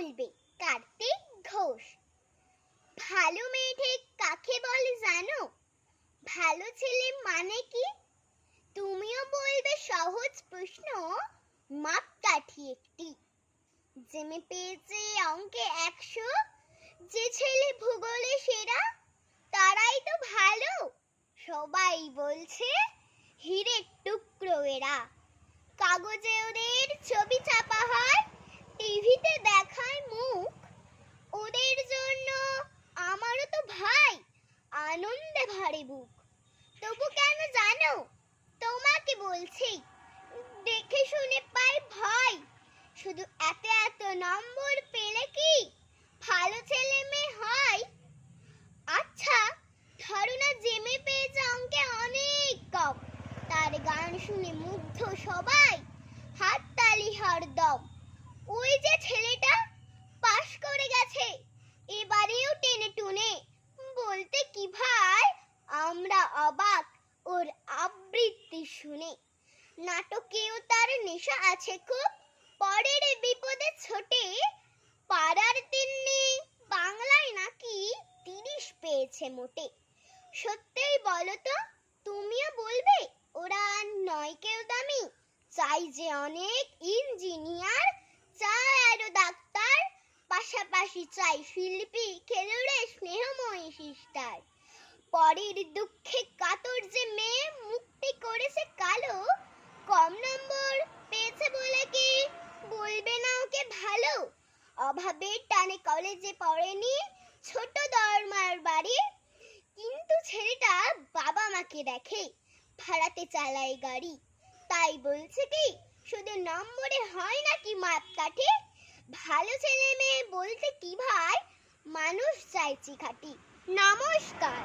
বলবে কার্তিক ঘোষ। ভালো মেয়ে ঠিক কাকে বলে জানো? ভালো ছেলে মানে কি? তুমিও বলবে সহজ প্রশ্ন, মাপকাঠি একটি। যে মেয়ে পেয়েছে অঙ্কে 100, যে ছেলে ভূগোলে সেরা, তারাই তো ভালো। সবাই বলছে হীরের টুকরো এরা। কাগজে ওদের ছবি ছাপা হয়, টিভিতে দেখায় মুখ। ওদের জন্য আমারও তো ভাই আনন্দে ভরে বুক। তবু কেন জানো? তোমাকে বলছি, দেখে শুনে পাই ভয়। শুধু এত এত নম্বর পেলে কি ভালো ছেলে মেয়ে হয়? আচ্ছা ধরো না যে মেয়ে পেয়েছে অঙ্কে অনেক কম, তার গান শুনে মুগ্ধ সবাই, হাততালি হরদম। ওই যে ছেলেটা পাশ করে গেছে, এবারেও টেনে টুনে। বলতে কি ভাই, আমরা অবাক ওর আবৃত্তি শুনে। নাটকেও তার নেশা আছে খুব, পরের বিপদে ছোটে। পাড়ার তিন্নি বাংলায় নাকি 30 পেয়েছে মোটে। সত্যিই বলো তো, তুমিও বলবে ওরা নয় কেউ দামি? চাই যে অনেক ইঞ্জিনিয়ার, চাই আরো ডাক্তার, পাশাপাশি চাই শিল্পী, খেলুড়ে, স্নেহময়ী সিস্টার। পরের দুঃখে কাতর যে মেয়ে মুক্তি করেছে কালো, কম নম্বর পেয়েছে বলে কি বলবে না ওকে ভালো? অভাবের টানে কলেজে পড়েনি, ছোট দরমার বাড়ি, কিন্তু ছেলেটা বাবা মাকে দেখে, ভাড়াতে চালায় গাড়ি। তাই বলছে কি শুধু নম্বরে হয় নাকি মাপকাঠি? ভালো ছেলে মেয়ে বলতে কি ভাই, মানুষ চাইছি খাঁটি। নমস্কার।